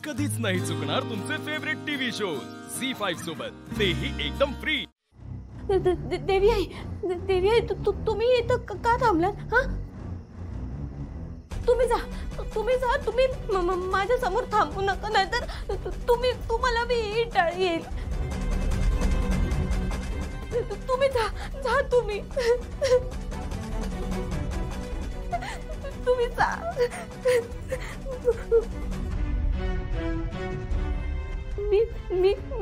कधीच नाही चुकणार तुमचे फेवरेट टीव्ही शोज झी5 सोबत, तेही एकदम फ्री। देवी आई, तुम्ही इथं का थांबलात? हा, तुम्ही जा, तुम्ही माझ्या समोर थांबू नका, नाहीतर तुम्हाला मी इटाळ येईल। तुम्ही जा तुम्ही जा।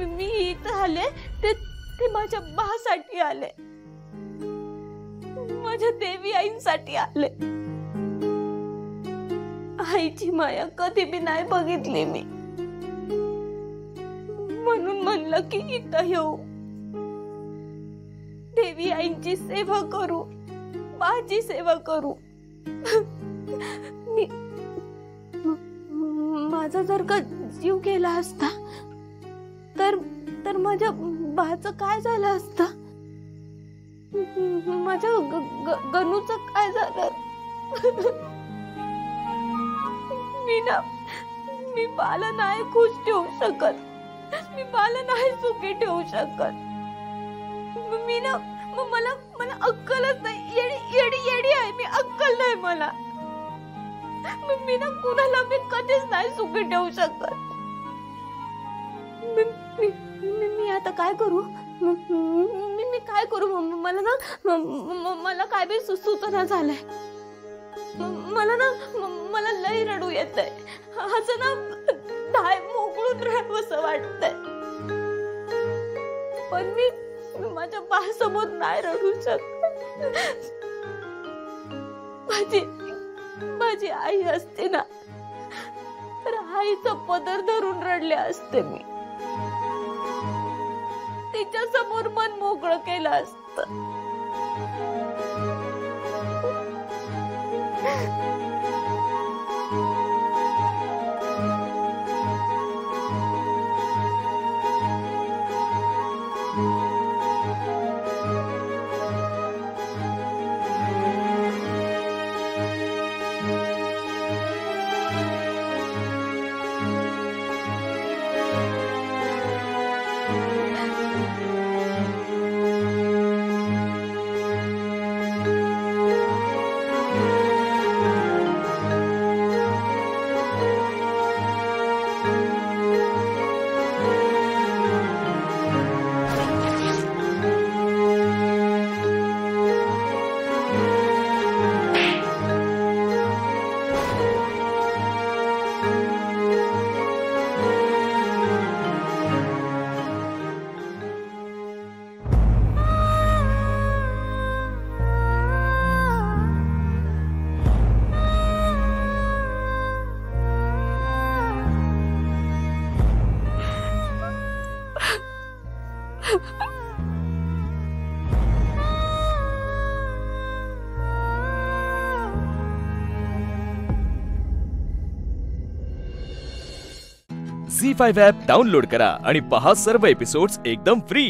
मी इथं आले ते माझ्या बासाठी आले, माझ्या देवी आईंसाठी आले। आईची माया कधी बी नाही बघितली मी, म्हणून म्हणलं की इथं येऊ, देवी आईंची सेवा करू, माझी सेवा करू। माझा जर का जीव गेला असता तर माझ्या बाचं काय झालं असतं, माझ्या गणूचं काय झालं? मी बाला नाही खुश ठेवू शकत, मी बाला नाही सुखी ठेवू शकत। मला अक्कलच नाही, येडी आहे मी, अक्कल नाही मला। मी कुणाला मी कधीच नाही सुखी ठेवू शकत। मी आता काय करू? मी काय करू? मला काय बी सुचना झालंय। मला लय रडू येतंय, असं ना धाय मोकळून राहावंसं वाटतंय, पण मी माझ्या बासमोर नाही रडू शकत। माझी आई असते ना, तर आईचा पदर धरून रडले असते मी, तिच्या समोर मन मोकळं केलं असतं। झी5 ॲप डाउनलोड करा आणि पहा सर्व एपिसोड्स एकदम फ्री।